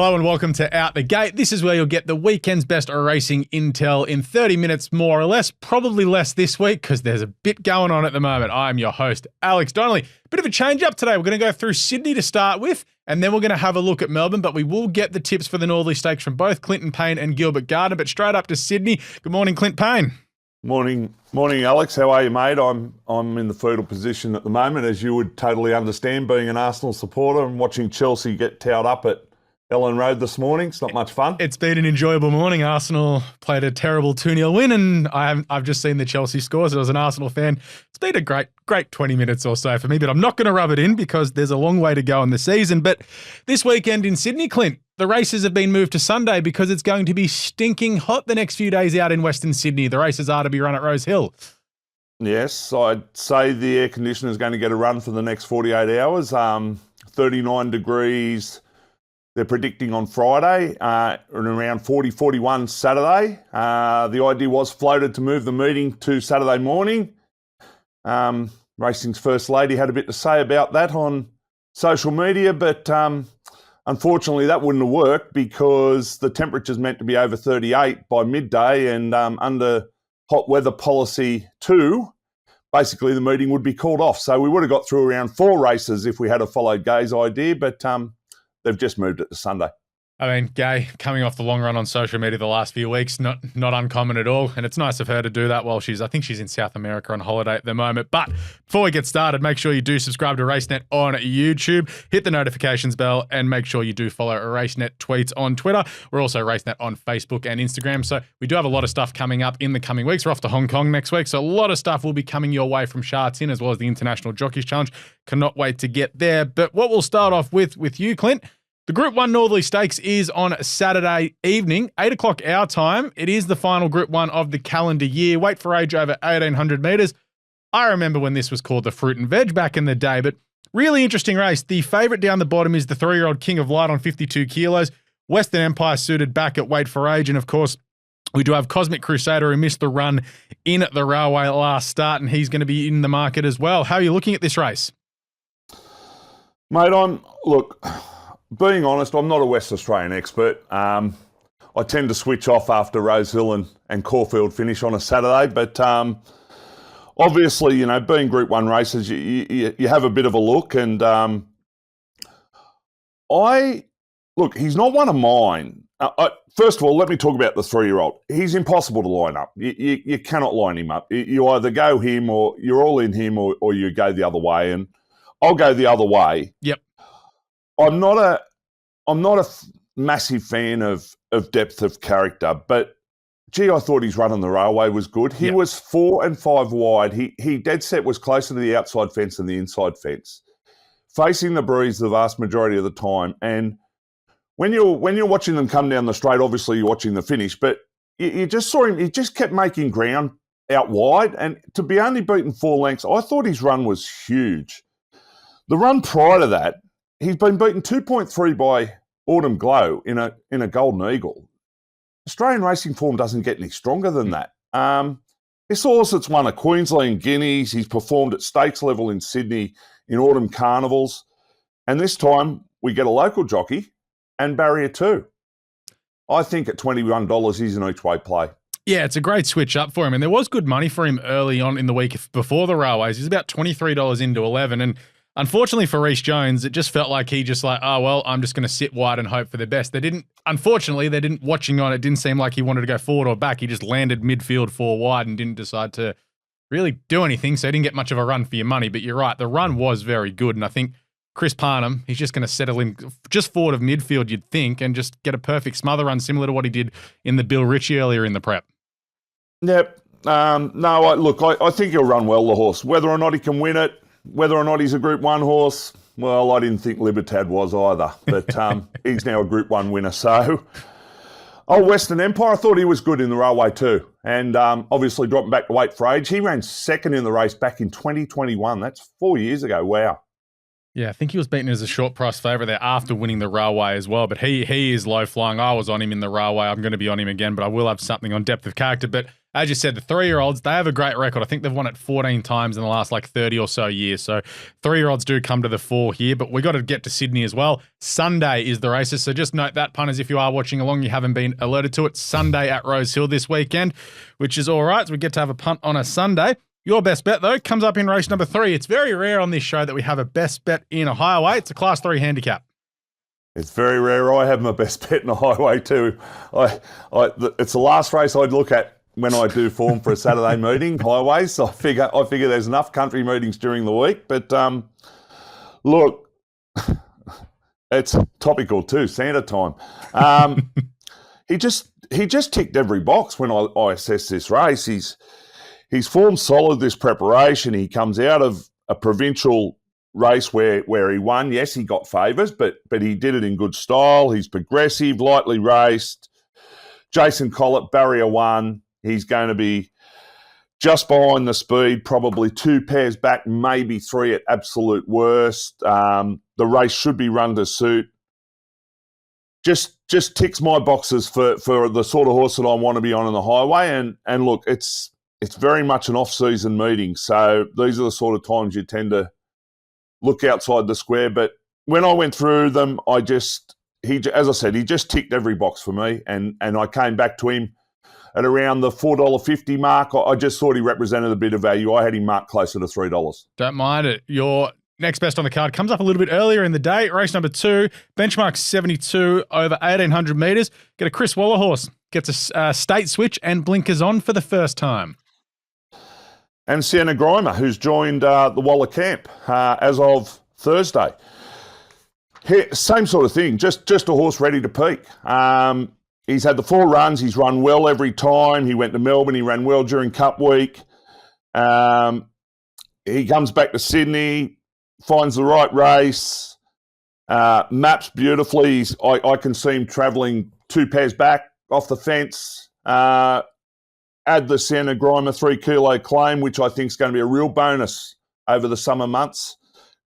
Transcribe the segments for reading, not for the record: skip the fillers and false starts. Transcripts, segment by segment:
Hello and welcome to Out the Gate. This is where you'll get the weekend's best racing intel in 30 minutes, more or less. Probably less this week because there's a bit going on at the moment. I'm your host, Alex Donnelly. Bit of a change up today. We're going to go through Sydney to start with, and then we're going to have a look at Melbourne, but we will get the tips for the Northerly Stakes from both Clinton Payne and Gilbert Gardiner. But straight up to Sydney. Good morning, Clint Payne. Morning, Alex. How are you, mate? I'm in the fetal position at the moment, as you would totally understand, being an Arsenal supporter and watching Chelsea get towed up at Ellen Road this morning. It's not much fun. It's been an enjoyable morning. Arsenal played a terrible 2-0 win, and I've just seen the Chelsea scores. As an Arsenal fan, it's been a great 20 minutes or so for me, but I'm not going to rub it in because there's a long way to go in the season. But this weekend in Sydney, Clint, the races have been moved to Sunday because it's going to be stinking hot the next few days out in Western Sydney. The races are to be run at Rosehill. Yes, I'd say the air conditioner is going to get a run for the next 48 hours. 39 degrees. They're predicting on Friday and around 40, 41 Saturday. The idea was floated to move the meeting to Saturday morning. Racing's First Lady had a bit to say about that on social media, but unfortunately that wouldn't have worked because the temperature's meant to be over 38 by midday, and under hot weather policy 2, basically the meeting would be called off. So we would have got through around 4 races if we had followed Gay's idea, but they've just moved it to Sunday. I mean, Gay coming off the long run on social media the last few weeks, not uncommon at all. And it's nice of her to do that while I think she's in South America on holiday at the moment. But before we get started, make sure you do subscribe to Racenet on YouTube, hit the notifications bell, and make sure you do follow Racenet tweets on Twitter. We're also Racenet on Facebook and Instagram. So we do have a lot of stuff coming up in the coming weeks. We're off to Hong Kong next week. So a lot of stuff will be coming your way from Shards In, as well as the International Jockeys Challenge. Cannot wait to get there. But what we'll start off with you, Clint. The Group 1 Northerly Stakes is on Saturday evening, 8 o'clock our time. It is the final Group 1 of the calendar year. Weight for age over 1,800 metres. I remember when this was called the Fruit and Veg back in the day, but really interesting race. The favourite down the bottom is the 3-year-old King of Light on 52 kilos. Western Empire suited back at weight for age. And of course, we do have Cosmic Crusader, who missed the run in at the Railway last start, and he's going to be in the market as well. How are you looking at this race? Mate, being honest, I'm not a West Australian expert. I tend to switch off after Rosehill and Caulfield finish on a Saturday, but obviously, being Group 1 races, you have a bit of a look, and he's not one of mine. First of all, let me talk about the 3-year-old. He's impossible to line up. You cannot line him up. You either go him, or you're all in him, or you go the other way, and I'll go the other way. Yep. I'm not a massive fan of depth of character, but gee, I thought his run on the Railway was good. He was 4 and 5 wide. He dead set was closer to the outside fence than the inside fence, facing the breeze the vast majority of the time. And when you're watching them come down the straight, obviously you're watching the finish, but you just saw him. He just kept making ground out wide, and to be only beaten 4 lengths, I thought his run was huge. The run prior to that, he's been beaten 2.3 by Autumn Glow in a Golden Eagle. Australian racing form doesn't get any stronger than that. This horse that's won a Queensland Guineas. He's performed at stakes level in Sydney in Autumn Carnivals. And this time we get a local jockey and barrier 2. I think at $21 he's an each-way play. Yeah, it's a great switch up for him. And there was good money for him early on in the week before the Railways. He's about $23 into 11. And unfortunately for Rhys Jones, it just felt like he just I'm just going to sit wide and hope for the best. Unfortunately, watching on, it didn't seem like he wanted to go forward or back. He just landed midfield 4 wide and didn't decide to really do anything, so he didn't get much of a run for your money. But you're right, the run was very good, and I think Chris Parnham, he's just going to settle in just forward of midfield, you'd think, and just get a perfect smother run similar to what he did in the Bill Ritchie earlier in the prep. Yep. I think he'll run well, the horse. Whether or not he can win it, whether or not he's a Group 1 horse, well, I didn't think Libertad was either, but he's now a Group 1 winner. So, Western Empire, I thought he was good in the Railway too, and obviously dropping back to weight for age. He ran second in the race back in 2021. That's 4 years ago. Wow. Yeah, I think he was beaten as a short price favourite there after winning the Railway as well. But he is low flying. I was on him in the Railway. I'm going to be on him again, but I will have something on depth of character. But as you said, the 3-year-olds, they have a great record. I think they've won it 14 times in the last 30 or so years. So 3-year-olds do come to the fore here, but we got to get to Sydney as well. Sunday is the races. So just note that, punters, if you are watching along, you haven't been alerted to it. Sunday at Rosehill this weekend, which is all right. So we get to have a punt on a Sunday. Your best bet, though, comes up in race number 3. It's very rare on this show that we have a best bet in a highway. It's a Class 3 handicap. It's very rare. I have my best bet in a highway too. It's the last race I'd look at when I do form for a Saturday meeting, highways. So I figure there's enough country meetings during the week. But look, it's topical too. Santa time. He just ticked every box when I assessed this race. He's formed solid this preparation. He comes out of a provincial race where he won. Yes, he got favours, but he did it in good style. He's progressive, lightly raced. Jason Collett, barrier 1. He's going to be just behind the speed, probably 2 pairs back, maybe 3 at absolute worst. The race should be run to suit. Just ticks my boxes for the sort of horse that I want to be on the highway. And look, it's very much an off-season meeting, so these are the sort of times you tend to look outside the square. But when I went through them, as I said, he just ticked every box for me, and I came back to him at around the $4.50 mark. I just thought he represented a bit of value. I had him marked closer to $3. Don't mind it. Your next best on the card comes up a little bit earlier in the day. Race number 2, benchmark 72 over 1,800 metres. Get a Chris Waller horse. Gets a state switch and blinkers on for the first time. And Sienna Grimer, who's joined the Waller camp as of Thursday. Same sort of thing, just a horse ready to peak. He's had the 4 runs. He's run well every time. He went to Melbourne. He ran well during Cup Week. He comes back to Sydney, finds the right race, maps beautifully. I can see him travelling 2 pairs back off the fence. Add the Sienna Grimer 3 kilo claim, which I think is going to be a real bonus over the summer months.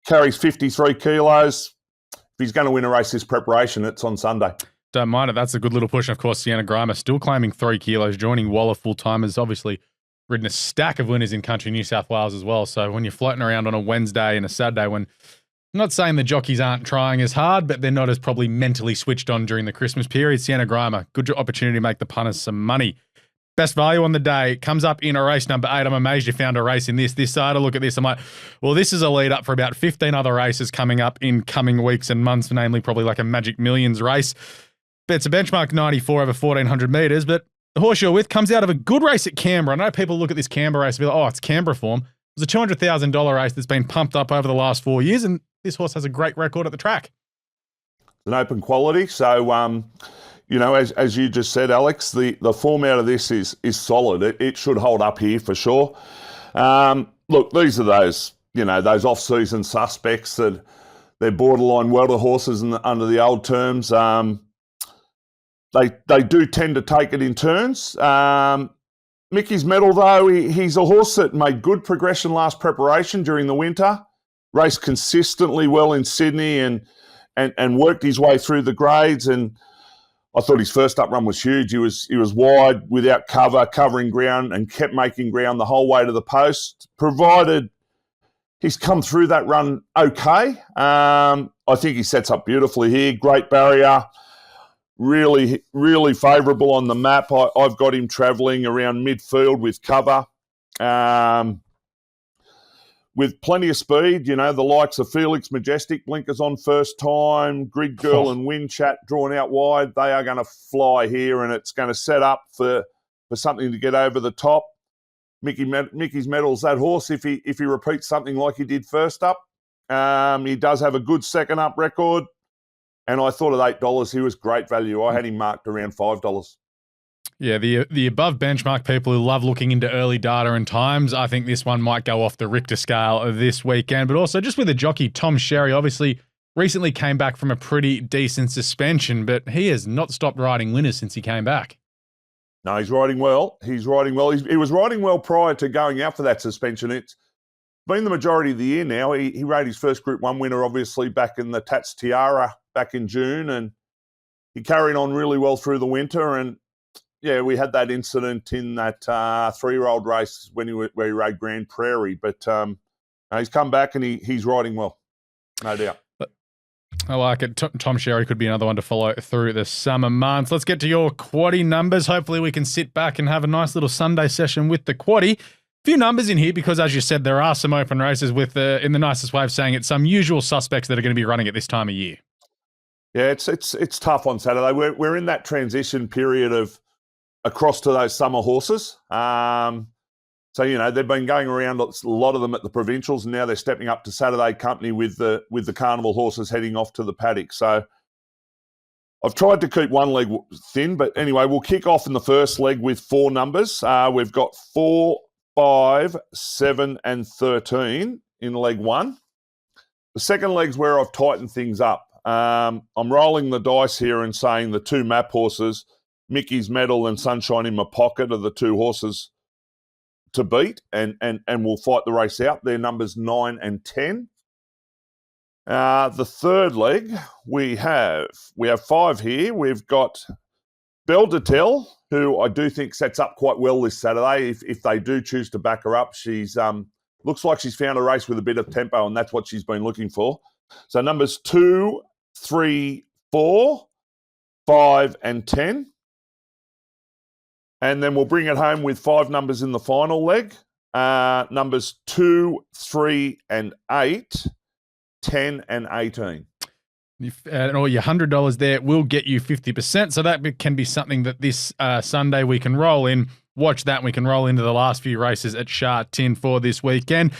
Carries 53 kilos. If he's going to win a race this preparation, it's on Sunday. Don't mind it. That's a good little push. And of course, Sienna Grimer still claiming 3 kilos, joining Waller full-time. Has obviously ridden a stack of winners in country New South Wales as well. So when you're floating around on a Wednesday and a Saturday, when I'm not saying the jockeys aren't trying as hard, but they're not as probably mentally switched on during the Christmas period, Sienna Grimer, good opportunity to make the punters some money. Best value on the day comes up in a race number 8. I'm amazed you found a race in this. This side, I look at this, I'm like, well, this is a lead up for about 15 other races coming up in coming weeks and months, namely probably like a Magic Millions race. But it's a benchmark 94 over 1,400 metres, but the horse you're with comes out of a good race at Canberra. I know people look at this Canberra race and be like, oh, it's Canberra form. It was a $200,000 race that's been pumped up over the last 4 years, and this horse has a great record at the track. An open quality, so as you just said, Alex, the form out of this is solid. It should hold up here for sure. Look, these are those off-season suspects that they're borderline welter horses under the old terms. They do tend to take it in turns. Mickey's Medal, though, he's a horse that made good progression last preparation during the winter, raced consistently well in Sydney and worked his way through the grades. And I thought his first up run was huge. He was wide without covering ground, and kept making ground the whole way to the post, provided he's come through that run okay. I think he sets up beautifully here. Great barrier. Really, really favourable on the map. I've got him travelling around midfield with cover. With plenty of speed, the likes of Felix Majestic, blinkers on first time, Grid Girl and Wind Chat drawn out wide. They are going to fly here, and it's going to set up for something to get over the top. Mickey's Medal's that horse. If he repeats something like he did first up, he does have a good second up record. And I thought at $8, he was great value. I had him marked around $5. Yeah, the above benchmark people who love looking into early data and times, I think this one might go off the Richter scale this weekend. But also just with the jockey, Tom Sherry, obviously recently came back from a pretty decent suspension, but he has not stopped riding winners since he came back. No, he's riding well. He was riding well prior to going out for that suspension. It's been the majority of the year now. He rode his first Group 1 winner, obviously, back in the Tats Tiara back in June, and he carried on really well through the winter. And we had that incident in that 3-year-old race where he rode Grand Prairie, but he's come back and he's riding well, no doubt. I like it. Tom Sherry could be another one to follow through the summer months. Let's get to your quaddie numbers. Hopefully we can sit back and have a nice little Sunday session with the quaddie. Few numbers in here because, as you said, there are some open races with, in the nicest way of saying it, some usual suspects that are going to be running at this time of year. Yeah, it's tough on Saturday. We're in that transition period of across to those summer horses. So, they've been going around a lot of them at the provincials, and now they're stepping up to Saturday company with the carnival horses heading off to the paddock. So I've tried to keep one leg thin, but anyway, we'll kick off in the first leg with 4 numbers. We've got 4, 5, 7, and 13 in leg 1. The second leg's where I've tightened things up. I'm rolling the dice here and saying the 2 map horses, Mickey's Medal and Sunshine in My Pocket, are the 2 horses to beat, and we'll fight the race out. They're numbers 9 and 10. The third leg, we have 5 here. We've got Belle de Tell, who I do think sets up quite well this Saturday. If they do choose to back her up, she's looks like she's found a race with a bit of tempo, and that's what she's been looking for. So numbers 2, 3, 4, 5, and 10. And then we'll bring it home with 5 numbers in the final leg. Numbers 2, 3, and 8, 10, and 18. And all your $100 there will get you 50%. So that can be something that this Sunday we can roll in. Watch that. And we can roll into the last few races at Sha Tin for this weekend.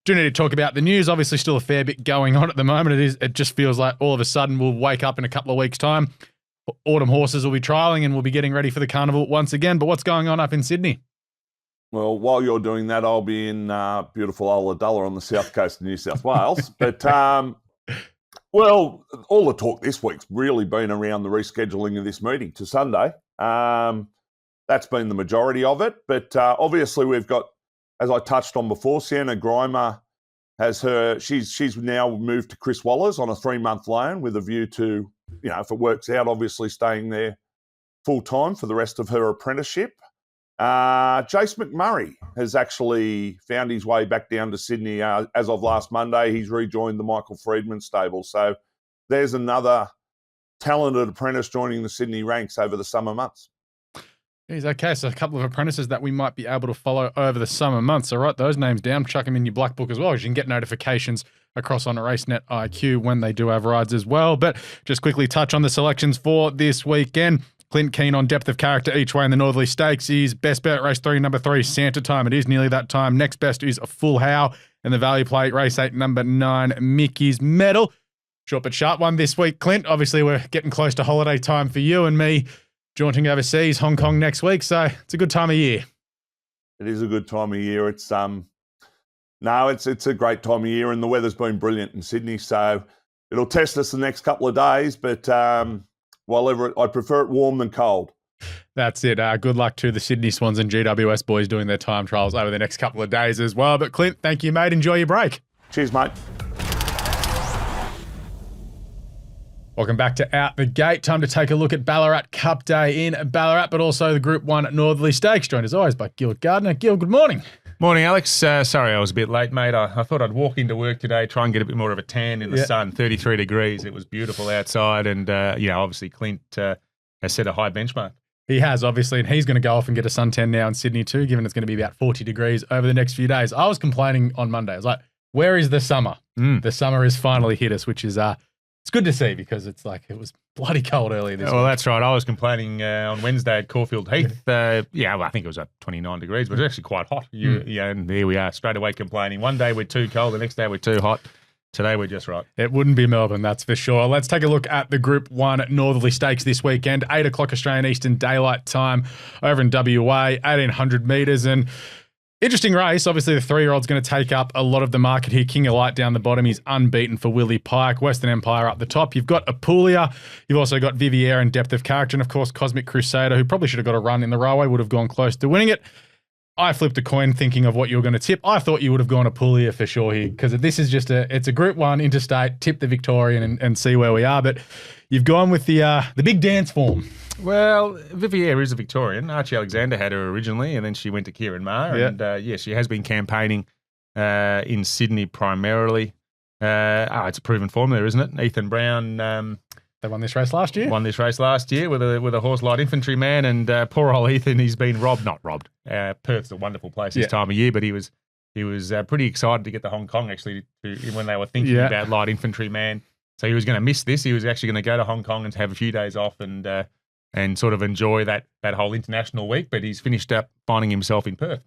Do need to talk about the news. Obviously, still a fair bit going on at the moment. It just feels like all of a sudden we'll wake up in a couple of weeks' time. Autumn horses will be trialling and we'll be getting ready for the carnival once again. But what's going on up in Sydney? Well, while you're doing that, I'll be in beautiful Ulladulla on the south coast of New South Wales. But, well, all the talk this week's really been around the rescheduling of this meeting to Sunday. That's been the majority of it. But obviously we've got, as I touched on before, Sienna Grimer has she's now moved to Chris Waller's on a 3-month loan with a view to, if it works out, obviously staying there full-time for the rest of her apprenticeship. Jace McMurray has actually found his way back down to Sydney as of last Monday. He's rejoined the Michael Friedman stable. So there's another talented apprentice joining the Sydney ranks over the summer months. Okay, so a couple of apprentices that we might be able to follow over the summer months. So write those names down, chuck them in your black book as well, because you can get notifications across on a Racenet IQ when they do have rides as well. But just quickly touch on the selections for this weekend. Clint keen on depth of character each way in the Northerly Stakes is best bet race 3, number 3, Santa Time. It is nearly that time. Next best is a Full How, and the value play race 8, number 9, Mickey's Medal. Short but sharp one this week, Clint. Obviously, we're getting close to holiday time for you and me, jaunting overseas, Hong Kong next week. So it's a good time of year. It is a good time of year. It's it's a great time of year, and the weather's been brilliant in Sydney. So it'll test us the next couple of days, but I prefer it warm than cold. That's it. Good luck to the Sydney Swans and GWS boys doing their time trials over the next couple of days as well. But Clint, thank you, mate. Enjoy your break. Cheers, mate. Welcome back to Out the Gate. Time to take a look at Ballarat Cup Day in Ballarat, but also the Group 1 Northerly Stakes, joined as always by Gilbert Gardiner. Gil, good morning. Morning, Alex. Sorry I was a bit late, mate. I thought I'd walk into work today, try and get a bit more of a tan in the sun. 33 degrees. It was beautiful outside, and obviously Clint has set a high benchmark. He has, obviously, and he's going to go off and get a suntan now in Sydney too, given it's going to be about 40 degrees over the next few days. I was complaining on Monday. I was like, where is the summer? The summer has finally hit us, which is it's good to see, because it's like it was bloody cold earlier this week. Well, that's right. I was complaining on Wednesday at Caulfield Heath. I think it was 29 degrees, but it was actually quite hot. And here we are, straight away complaining. One day we're too cold, the next day we're too hot. Today we're just right. It wouldn't be Melbourne, that's for sure. Let's take a look at the Group 1 Northerly Stakes this weekend. 8 o'clock Australian Eastern Daylight Time over in WA, 1,800 metres. And interesting race. Obviously, the 3-year-old's going to take up a lot of the market here. King of Light down the bottom. He's unbeaten for Willie Pike. Western Empire up the top. You've got Apulia. You've also got Vivier and Depth of Character. And, of course, Cosmic Crusader, who probably should have got a run in the railway, would have gone close to winning it. I flipped a coin thinking of what you were going to tip. I thought you would have gone a Puglia for sure here because this is just it's a Group 1 interstate, tip the Victorian and see where we are. But you've gone with the big dance form. Well, Vivier is a Victorian. Archie Alexander had her originally, and then she went to Kieran Maher. Yeah. And she has been campaigning in Sydney primarily. It's a proven formula, isn't it? Ethan Brown. They won this race last year. Won this race last year with a horse light infantryman, and poor old Ethan, he's been not robbed. Perth's a wonderful place this time of year, but he was pretty excited to get to Hong Kong actually when they were thinking about light infantryman. So he was going to miss this. He was actually going to go to Hong Kong and have a few days off and sort of enjoy that whole international week, but he's finished up finding himself in Perth.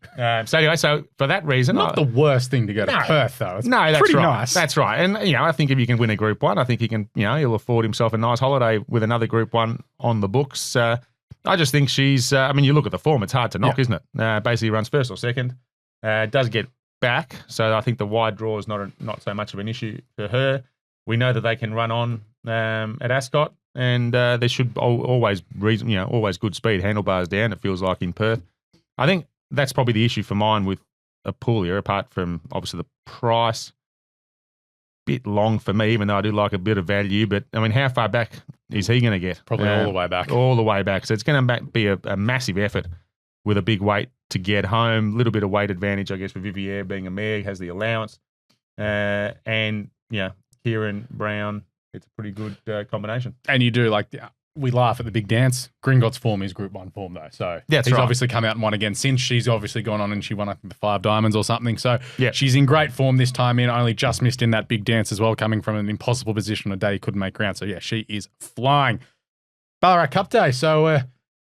So for that reason... Not the worst thing to go to Perth, though. It's that's pretty right. nice. That's right. And, I think if he can win a Group 1, I think he can, he'll afford himself a nice holiday with another Group 1 on the books. I just think she's... you look at the form, it's hard to knock, isn't it? Basically runs first or second. Does get back, so I think the wide draw is not so much of an issue for her. We know that they can run on at Ascot. And there should always good speed, handlebars down, it feels like, in Perth. I think that's probably the issue for mine with Apulia, apart from, obviously, the price. Bit long for me, even though I do like a bit of value. But, how far back is he going to get? Probably all the way back. All the way back. So it's going to be a massive effort with a big weight to get home. A little bit of weight advantage, I guess, for Vivier being a mare, has the allowance. Kieran Brown... It's a pretty good combination. And you do, we laugh at the big dance. Gringotts' form is Group 1 form, though. So he's obviously come out and won again since. She's obviously gone on and she won, I think, the 5 Diamonds or something. So she's in great form this time in. Only just missed in that big dance as well, coming from an impossible position a day he couldn't make ground. So, she is flying. Ballarat Cup Day. So,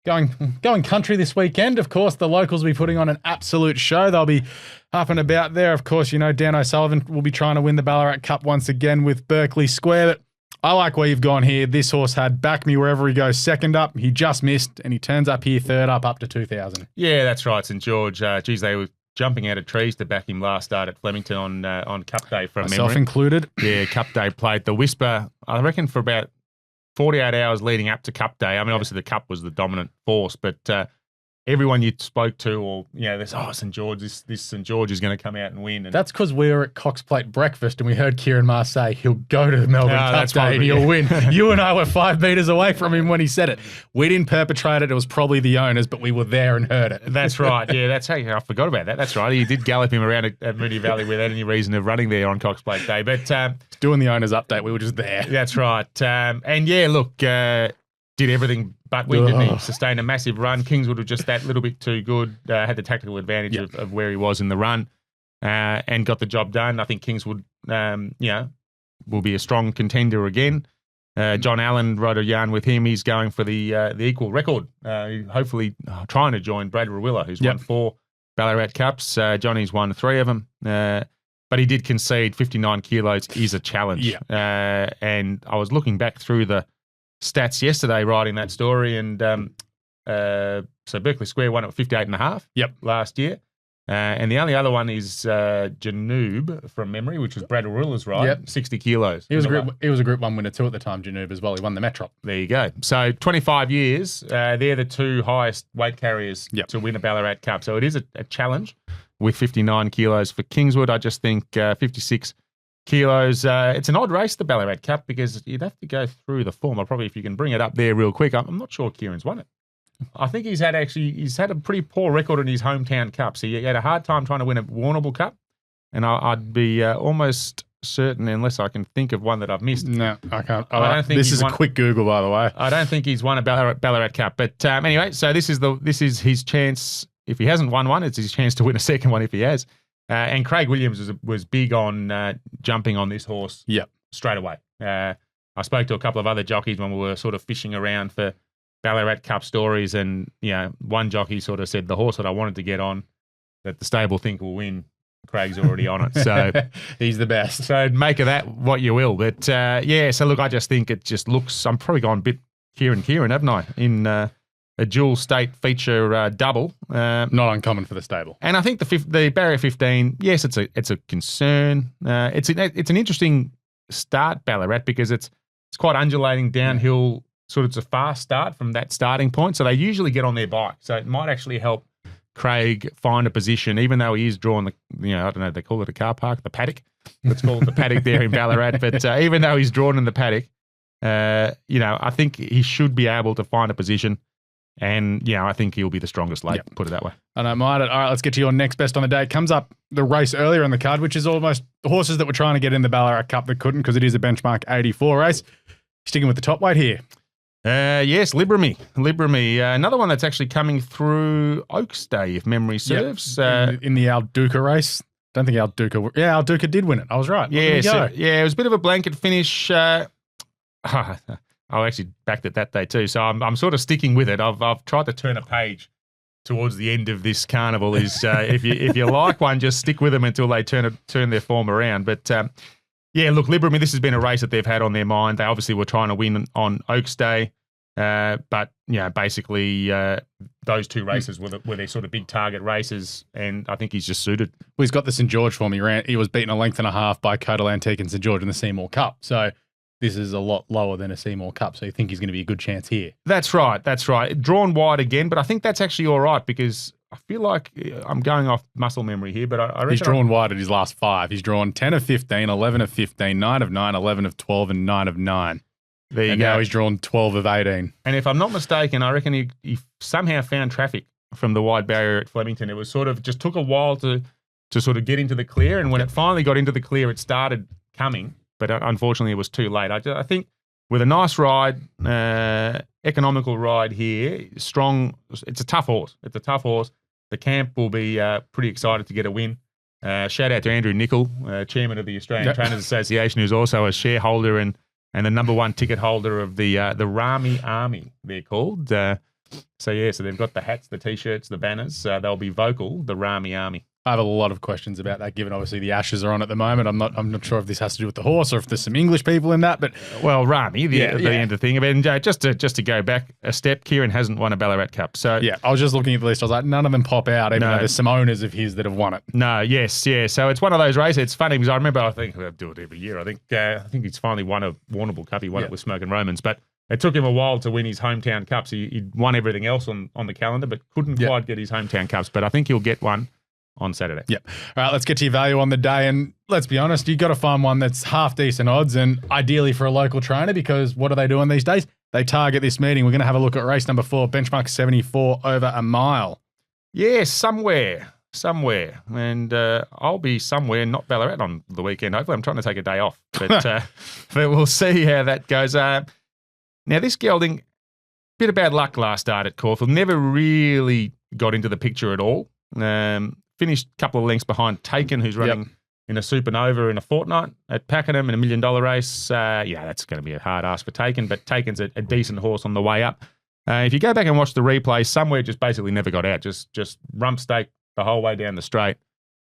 going country this weekend. Of course, the locals will be putting on an absolute show. They'll be up and about there. Of course, Dan O'Sullivan will be trying to win the Ballarat Cup once again with Berkeley Square. But I like where you've gone here. This horse had back me wherever he goes second up. He just missed, and he turns up here third up to 2,000. Yeah, that's right, St George. They were jumping out of trees to back him last start at Flemington on Cup Day from memory. Myself included. Yeah, Cup Day played the Whisper, I reckon, for about 48 hours leading up to Cup Day. Obviously the Cup was the dominant force, but everyone you spoke to, or there's St George. This St George is going to come out and win. And that's because we were at Cox Plate breakfast and we heard Kieran Maher say he'll go to the Melbourne Cup Day and he'll win. You and I were 5 meters away from him when he said it. We didn't perpetrate it. It was probably the owners, but we were there and heard it. That's right. Yeah, that's how I forgot about that. That's right. He did gallop him around at Moonee Valley without any reason of running there on Cox Plate Day. But doing the owners update, we were just there. That's right. Did everything but win, didn't he? Sustained a massive run. Kingswood was just that little bit too good, had the tactical advantage of where he was in the run, and got the job done. I think Kingswood, will be a strong contender again. John Allen wrote a yarn with him. He's going for the equal record, hopefully trying to join Brad Rawiller, who's won 4 Ballarat Cups. Johnny's won 3 of them. But he did concede 59 kilos is a challenge. And I was looking back through the stats yesterday writing that story, and so Berkeley Square won at 58.5 last year. And the only other one is Janoob from memory, which was Brad Rawiller's 60 kilos. He was a Group 1 winner too at the time, Janoob, as well. He won the Metrop. There you go. So 25 years, they're the 2 highest weight carriers to win a Ballarat Cup. So it is a challenge with 59 kilos for Kingswood. I just think 56 kilos. It's an odd race, the Ballarat Cup, because you'd have to go through the form. If you can bring it up there real quick. I'm not sure Kieran's won it. I think he's had a pretty poor record in his hometown cups. He had a hard time trying to win a Warrnambool Cup, and I'd be almost certain, unless I can think of one that I've missed. No, I can't. I don't think this is a quick Google, by the way. I don't think he's won a Ballarat Cup. But anyway, so this is his chance. If he hasn't won one, it's his chance to win a second one if he has. And Craig Williams was big on jumping on this horse straight away. I spoke to a couple of other jockeys when we were sort of fishing around for Ballarat Cup stories, and one jockey sort of said the horse that I wanted to get on that the stable think will win, Craig's already on it. So he's the best. So make of that what you will. But so look, I just think it just looks, I'm probably gone a bit Kieran, haven't I, in a dual state feature double. Not uncommon for the stable. And I think the Barrier 15, yes, it's a concern. It's an interesting start, Ballarat, because it's quite undulating downhill. Sort of, it's a fast start from that starting point, so they usually get on their bike. So it might actually help Craig find a position, even though he is drawn I don't know, they call it a car park, the paddock. Let's call it the paddock there in Ballarat. But even though he's drawn in the paddock, I think he should be able to find a position. And, I think he'll be the strongest late, put it that way. I don't mind it. All right, let's get to your next best on the day. It comes up the race earlier in the card, which is almost the horses that were trying to get in the Ballarat Cup that couldn't because it is a benchmark 84 race. Sticking with the top weight here. Yes, Libramy. Another one that's actually coming through Oaks Day, if memory serves. In the Al Duca race. Don't think Al Duca did win it. I was right. It was a bit of a blanket finish. I actually backed it that day too, so I'm sort of sticking with it. I've tried to turn a page towards the end of this carnival. Is if you like one, just stick with them until they turn their form around. But look, Libramy, this has been a race that they've had on their mind. They obviously were trying to win on Oaks Day, but basically those two races were their sort of big target races, and I think he's just suited. Well, he's got the St George form. He was beaten a length and a half by Codal Antique and St George in the Seymour Cup, so. This is a lot lower than a Seymour Cup, so you think he's going to be a good chance here. That's right. Drawn wide again, but I think that's actually all right because I feel like I'm going off muscle memory here, but I reckon he's drawn wide at his last 5. He's drawn 10 of 15, 11 of 15, 9 of 9, 11 of 12, and 9 of 9. There you go. Now he's drawn 12 of 18. And if I'm not mistaken, I reckon he somehow found traffic from the wide barrier at Flemington. It was sort of just took a while to sort of get into the clear, and when it finally got into the clear, it started coming. But unfortunately, it was too late. I think with a nice ride, economical ride here, strong. It's a tough horse. The camp will be pretty excited to get a win. Shout out to Andrew Nicol, chairman of the Australian Trainers Association, who's also a shareholder and the number one ticket holder of the Rami Army, they're called. So they've got the hats, the T-shirts, the banners. They'll be vocal, the Rami Army. I have a lot of questions about that, given obviously the Ashes are on at the moment. I'm not sure if this has to do with the horse or if there's some English people in that, but Rami, the end of the thing. And just to go back a step, Kieran hasn't won a Ballarat Cup, so I was just looking at the list. I was like, none of them pop out, even though there's some owners of his that have won it. So it's one of those races. It's funny because I remember I think I do it every year. I think he's finally won a Warrnambool Cup. He won it with Smoke and Romans, but it took him a while to win his hometown cups. He'd won everything else on the calendar, but couldn't quite get his hometown cups. But I think he'll get one on Saturday. Yep. All right, let's get to your value on the day. And let's be honest, you've got to find one that's half decent odds and ideally for a local trainer, because what are they doing these days? They target this meeting. We're going to have a look at race number 4, benchmark 74 over a mile. Yeah, somewhere. And I'll be somewhere, not Ballarat on the weekend. Hopefully I'm trying to take a day off. But we'll see how that goes. Now, this gelding, bit of bad luck last start at Caulfield. Never really got into the picture at all. Finished a couple of lengths behind Taken, who's running in a supernova in a fortnight at Pakenham in $1 million race. That's going to be a hard ask for Taken, but Taken's a decent horse on the way up. If you go back and watch the replay, somewhere just basically never got out, just rump stake the whole way down the straight.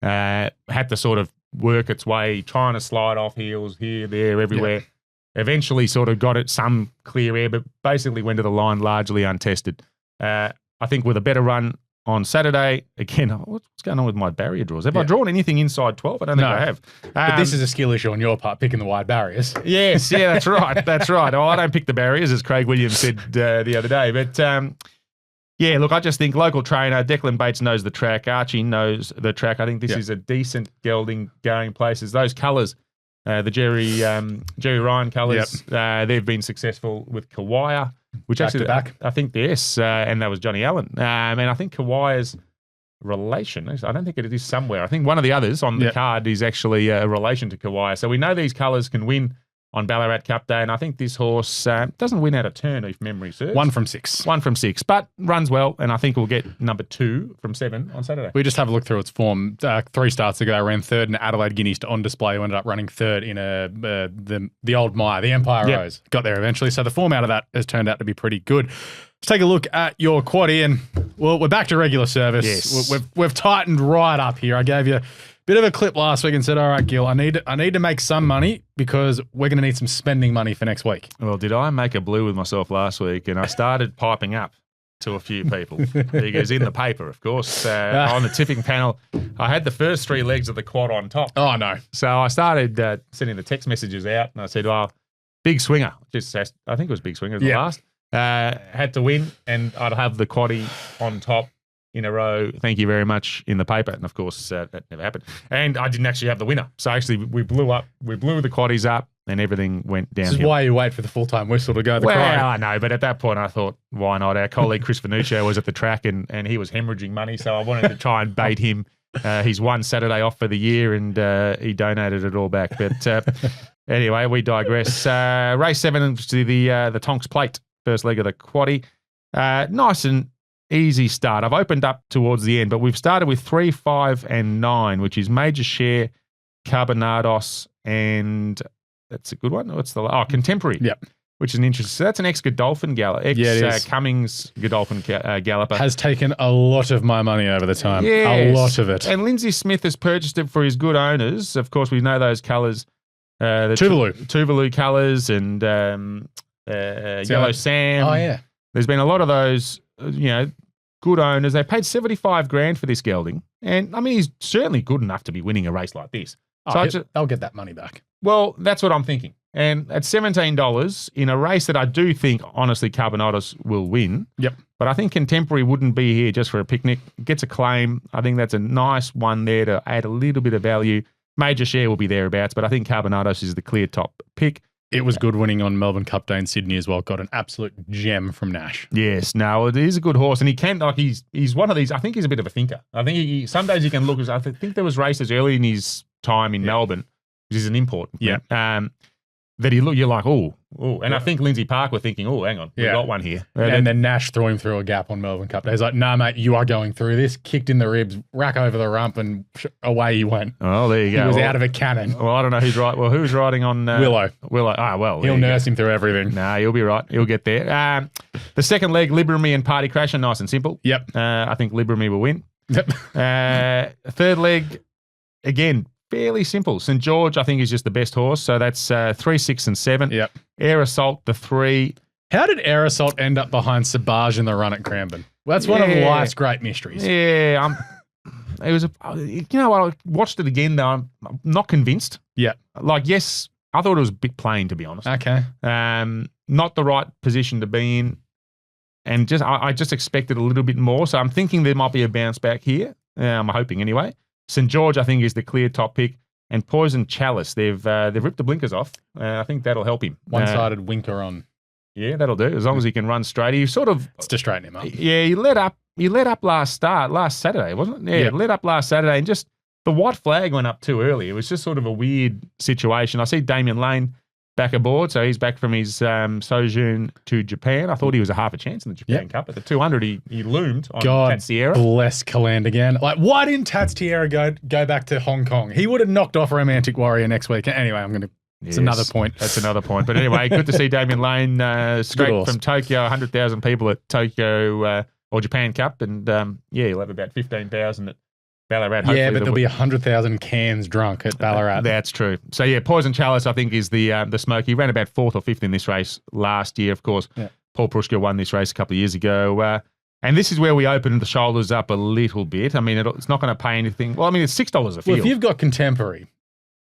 Had to sort of work its way, trying to slide off heels here, there, everywhere. Eventually sort of got it some clear air, but basically went to the line largely untested. I think with a better run on Saturday, again, what's going on with my barrier draws? Have I drawn anything inside 12? I don't think I have. But this is a skill issue on your part, picking the wide barriers. Yes, that's right. That's right. Oh, I don't pick the barriers, as Craig Williams said the other day. But, look, I just think local trainer, Declan Bates knows the track. Archie knows the track. I think this is a decent gelding going places. Those colours, the Jerry Ryan colours, they've been successful with Kawaya. Which back actually, to back. I think, yes, and that was Johnny Allen. And I think Kawaya's relation, I don't think it is somewhere. I think one of the others on the card is actually a relation to Kawaya. So we know these colours can win on Ballarat Cup Day, and I think this horse doesn't win out of turn, if memory serves. 1 from 6. 1 from 6, but runs well, and I think we'll get number 2 from 7 on Saturday. We just have a look through its form. 3 starts ago, ran 3rd in Adelaide Guineas to On Display, who ended up running 3rd in the old mire, the Empire Rose. Got there eventually, so the form out of that has turned out to be pretty good. Let's take a look at your quaddie, and we're back to regular service. Yes. We've tightened right up here. I gave you bit of a clip last week and said, all right, Gil, I need to make some money because we're going to need some spending money for next week. Well, did I make a blue with myself last week? And I started piping up to a few people because in the paper, of course, on the tipping panel, I had the first 3 legs of the quad on top. Oh, no. So I started sending the text messages out and I said, well, big swinger. I think it was big swinger the last. Had to win and I'd have the quaddie on top in a row. Thank you very much in the paper. And of course, that never happened. And I didn't actually have the winner. So actually, we blew the quaddies up and everything went downhill. This is why you wait for the full-time whistle to go the well, cry. I know, but at that point I thought, why not? Our colleague Chris Venuccio was at the track and he was hemorrhaging money, so I wanted to try and bait him. He's one Saturday off for the year and he donated it all back. But anyway, we digress. Race 7 to the Tonks Plate, first leg of the quaddie. Nice and easy start. I've opened up towards the end, but we've started with 3, 5, and 9, which is Major Share, Carbonados, and that's a good one. What's the Contemporary? Yep. Which is an interesting. So that's an ex-Godolphin galloper, Cummings Godolphin galloper. Has taken a lot of my money over the time. Yes. A lot of it. And Lindsay Smith has purchased it for his good owners. Of course, we know those colours. The Tuvalu colours and Yellow Sam. Oh, yeah. There's been a lot of those, good owners. They paid $75,000 for this gelding. And, I mean, he's certainly good enough to be winning a race like this. They'll get that money back. Well, that's what I'm thinking. And at $17 in a race that I do think, honestly, Carbonados will win. Yep. But I think Contemporary wouldn't be here just for a picnic. Gets a claim. I think that's a nice one there to add a little bit of value. Major Share will be thereabouts, but I think Carbonados is the clear top pick. It was good winning on Melbourne Cup Day in Sydney as well. Got an absolute gem from Nash. Yes, no, it is a good horse, and he can he's one of these. I think he's a bit of a thinker. I think he some days he can look. I think there was races early in his time in Melbourne, which is an import. Yeah. That you're like, and I think Lindsay Park were thinking, hang on, we've got one here. And then Nash threw him through a gap on Melbourne Cup Day. He's like, nah, mate, you are going through this. Kicked in the ribs, rack over the rump, and away he went. Oh, there you go. He was out of a cannon. Well, I don't know who's right. Well, who's riding on Willow? He'll nurse him through everything. Nah, he'll be right. He'll get there. The second leg, Liberamy and Party Crasher, nice and simple. Yep. I think Liberamy will win. Yep. Third leg, again, fairly simple. St. George, I think, is just the best horse. So that's 3, 6, and 7. Yep. Air Assault, the 3. How did Air Assault end up behind Sabage in the run at Cranbourne? Well, that's one of life's great mysteries. Yeah. It was I watched it again, though. I'm not convinced. Yeah. Yes, I thought it was a bit plain, to be honest. Okay. Not the right position to be in. And I just expected a little bit more. So I'm thinking there might be a bounce back here. I'm hoping anyway. St. George, I think, is the clear top pick. And Poison Chalice, they've ripped the blinkers off. I think that'll help him. One-sided winker on. Yeah, that'll do. As long as he can run straight. He it's to straighten him up. Yeah, he let up last Saturday, wasn't it? Yeah, let up last Saturday. And just the white flag went up too early. It was just sort of a weird situation. I see Damien Lane back aboard, so he's back from his sojourn to Japan. I thought he was a half a chance in the Japan Cup. At the 200, he loomed on Tats Sierra. Bless Caland again. Why didn't Tats Sierra go back to Hong Kong? He would have knocked off Romantic Warrior next week. Anyway, it's another point. That's another point. But anyway, good to see Damien Lane straight from Tokyo, 100,000 people at Tokyo or Japan Cup. And he'll have about 15,000 at Ballarat. Yeah, but there'll be 100,000 cans drunk at Ballarat. That's true. So, yeah, Poison Chalice, I think, is the smoke. He ran about 4th or 5th in this race last year, of course. Yeah. Paul Prushka won this race a couple of years ago. And this is where we opened the shoulders up a little bit. I mean, it's not going to pay anything. Well, I mean, it's $6 a field. Well, if you've got Contemporary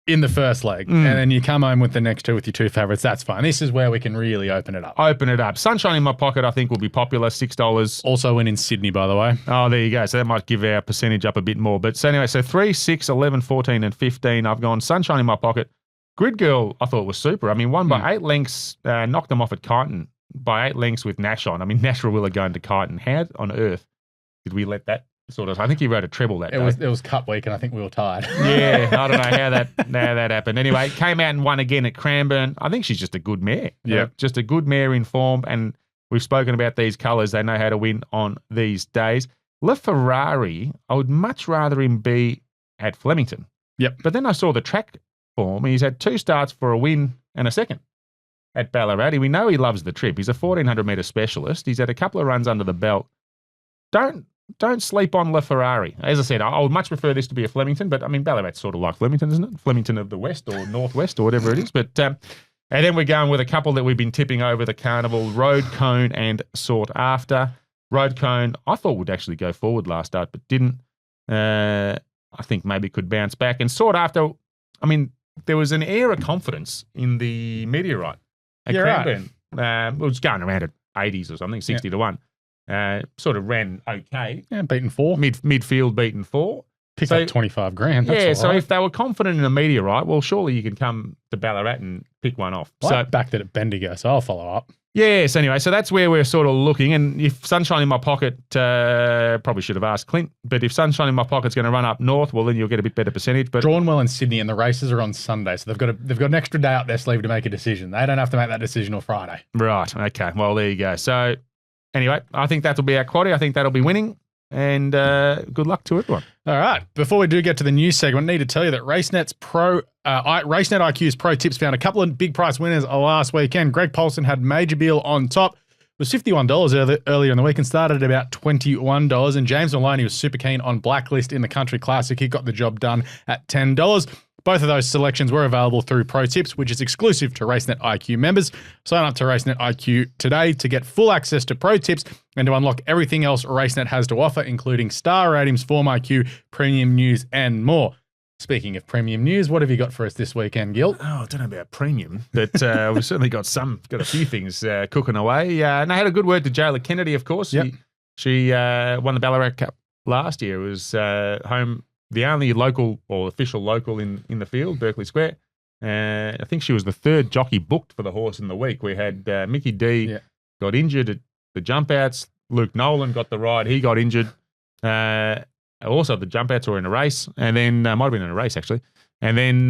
in the first leg and then you come home with the next two with your two favourites, that's fine. This is where we can really open it up. Sunshine in My Pocket, I think, will be popular, $6. Also win in Sydney, by the way. Oh, there you go. So that might give our percentage up a bit more. But so anyway, 3, 6, 11, 14, and 15. I've gone Sunshine in My Pocket. Grid Girl, I thought was super. I mean, won by 8 lengths, knocked them off at Kyneton by 8 lengths with Nash on. I mean, Nash Rawiller going to Kyneton. How on earth did we let that I think he rode a treble that day. It was Cup week, and I think we were tired. Yeah, I don't know how that happened. Anyway, came out and won again at Cranbourne. I think she's just a good mare. Yeah, just a good mare in form. And we've spoken about these colours. They know how to win on these days. LaFerrari, I would much rather him be at Flemington. Yep. But then I saw the track form. He's had 2 starts for a win and a second at Ballarat. We know he loves the trip. He's a 1,400 metre specialist. He's had a couple of runs under the belt. Don't sleep on LaFerrari. As I said, I would much prefer this to be a Flemington, but I mean, Ballarat's sort of like Flemington, isn't it? Flemington of the West or Northwest or whatever it is. But and then we're going with a couple that we've been tipping over the carnival, Road Cone and Sought After. Road Cone, I thought would actually go forward last start, but didn't. I think maybe could bounce back. And Sought After, I mean, there was an air of confidence in the Meteorite at Cranbourne. Right. It was going around at 80s or something, 60 to 1. Sort of ran okay. Yeah, beaten 4. Midfield beaten 4. Picked up 25 grand. That's yeah, all so right. if they were confident in the media, right, well, surely you can come to Ballarat and pick one off. I backed it at Bendigo, so I'll follow up. Yes, anyway, so that's where we're sort of looking. And if Sunshine in My Pocket, probably should have asked Clint, but if Sunshine in My Pocket's going to run up north, well, then you'll get a bit better percentage. But Drawnwell and Sydney, and the races are on Sunday, so they've got an extra day up their sleeve to make a decision. They don't have to make that decision on Friday. Right, okay, well, there you go. So anyway, I think that'll be our quaddie. I think that'll be winning. And good luck to everyone. All right. Before we do get to the news segment, I need to tell you that Racenet IQ's Pro Tips found a couple of big price winners last weekend. Greg Paulson had Major Beal on top. It was $51 earlier in the week and started at about $21. And James Maloney was super keen on Blacklist in the Country Classic. He got the job done at $10. Both of those selections were available through Pro Tips, which is exclusive to Racenet IQ members. Sign up to Racenet IQ today to get full access to Pro Tips and to unlock everything else Racenet has to offer, including star ratings, Form IQ, premium news, and more. Speaking of premium news, what have you got for us this weekend, Gil? Oh, I don't know about premium, but we've certainly got a few things cooking away. And I had a good word to Jayla Kennedy, of course. Yep. She won the Ballarat Cup last year. It was home. The only local or official local in the field, Berkeley Square. I think she was the third jockey booked for the horse in the week. We had Mickey D got injured at the jump outs. Luke Nolan got the ride. He got injured. Also, the jump outs were in a race. And then, might have been in a race, actually. And then,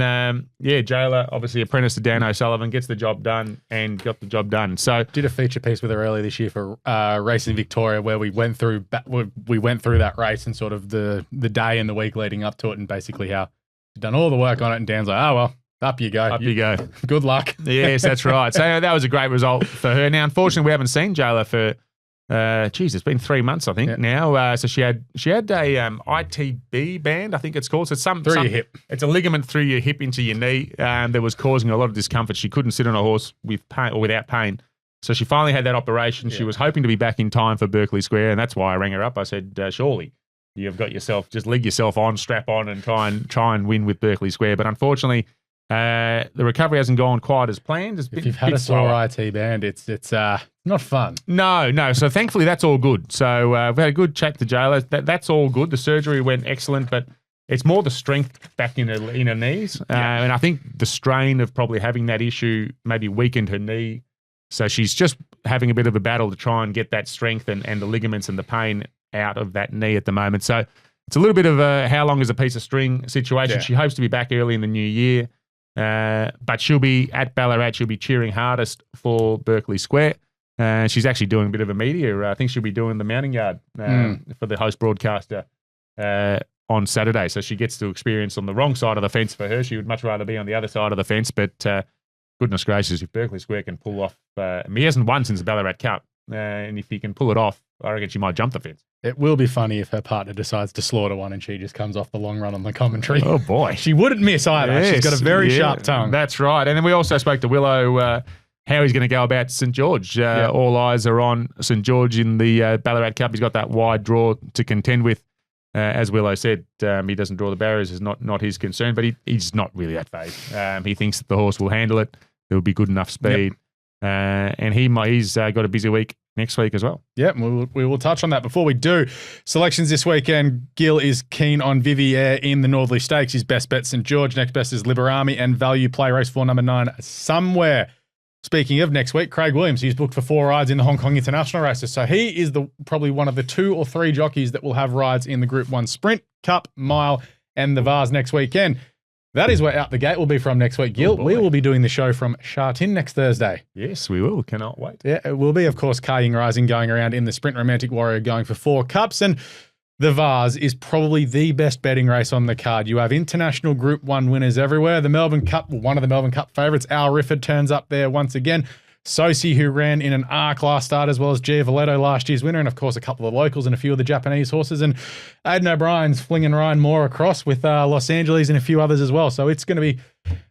Jayla, obviously apprentice to Dan O'Sullivan, gets the job done and got the job done. So did a feature piece with her earlier this year for Racing Victoria, where we went through that race and sort of the day and the week leading up to it, and basically how she'd done all the work on it. And Dan's like, oh well, up you go, up you go. Good luck. Yes, that's right. So that was a great result for her. Now, unfortunately, we haven't seen Jayla for. It's been 3 months, I think, now. So she had a ITB band, I think it's called. So it's through your hip. It's a ligament through your hip into your knee that was causing a lot of discomfort. She couldn't sit on a horse with pain or without pain. So she finally had that operation. She was hoping to be back in time for Berkeley Square, and that's why I rang her up. I said, surely you've got yourself, just leg yourself on, strap on, and try and win with Berkeley Square. But unfortunately, the recovery hasn't gone quite as planned. If you've had a sore IT band, it's not fun. No. So thankfully, that's all good. So we've had a good chat to Jayla. That's all good. The surgery went excellent, but it's more the strength back in her knees. And I think the strain of probably having that issue maybe weakened her knee. So she's just having a bit of a battle to try and get that strength and the ligaments and the pain out of that knee at the moment. So it's a little bit of a how long is a piece of string situation. Yeah. She hopes to be back early in the new year. But she'll be at Ballarat. She'll be cheering hardest for Berkeley Square. She's actually doing a bit of a media. I think she'll be doing the mounting yard for the host broadcaster on Saturday. So she gets to experience on the wrong side of the fence for her. She would much rather be on the other side of the fence. But goodness gracious, if Berkeley Square can pull off, he hasn't won since the Ballarat Cup. And if he can pull it off, I reckon she might jump the fence. It will be funny if her partner decides to slaughter one and she just comes off the long run on the commentary. Oh, boy. She wouldn't miss either. Yes, she's got a very sharp tongue. That's right. And then we also spoke to Willow, how he's going to go about St. George. All eyes are on St. George in the Ballarat Cup. He's got that wide draw to contend with. As Willow said, he doesn't draw the barriers. It's not his concern, but he's not really that phased. He thinks that the horse will handle it. There will be good enough speed. And he's got a busy week next week as well. Yeah, we will touch on that. Before we do, selections this weekend, Gil is keen on Vivier in the Northerly Stakes. His best bet, St. George. Next best is Liberami and Value Play, race 4, number 9, Somewhere. Speaking of next week, Craig Williams, he's booked for 4 rides in the Hong Kong International races. So he is probably one of the 2 or 3 jockeys that will have rides in the Group 1 Sprint, Cup, Mile, and the Vars next weekend. That is where Out the Gate will be from next week, Gil. We will be doing the show from Sha Tin next Thursday. Yes, we will. Cannot wait. Yeah, it will be, of course, Car Ying Rising going around in the Sprint, Romantic Warrior going for 4 cups. And the Vars is probably the best betting race on the card. You have international Group 1 winners everywhere. The Melbourne Cup, one of the Melbourne Cup favourites, Al Rifford, turns up there once again. Sosi, who ran in an R-class start, as well as Gia Valetto, last year's winner, and of course a couple of locals and a few of the Japanese horses, and Aidan O'Brien's flinging Ryan Moore across with Los Angeles and a few others as well. So it's going to be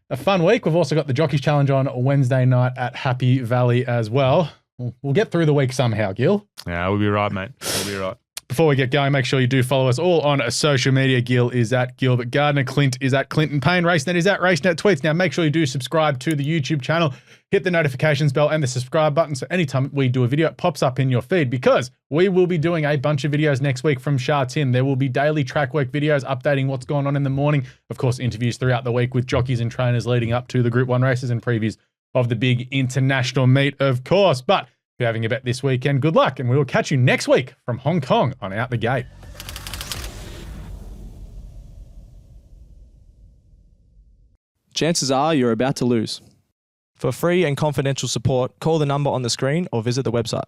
a fun week. We've also got the Jockeys Challenge on Wednesday night at Happy Valley as well. We'll get through the week somehow, Gil. Yeah, we'll be right, mate. We'll be right. Before we get going, make sure you do follow us all on social media. Gil is at Gilbert Gardiner. Clint is at Clinton Payne. Racenet is at Racenet Tweets. Now, make sure you do subscribe to the YouTube channel. Hit the notifications bell and the subscribe button so anytime we do a video, it pops up in your feed, because we will be doing a bunch of videos next week from Sha Tin. There will be daily track work videos updating what's going on in the morning. Of course, interviews throughout the week with jockeys and trainers leading up to the Group 1 races and previews of the big international meet, of course. But if you're having a bet this weekend, good luck, and we will catch you next week from Hong Kong on Out the Gate. Chances are you're about to lose. For free and confidential support, call the number on the screen or visit the website.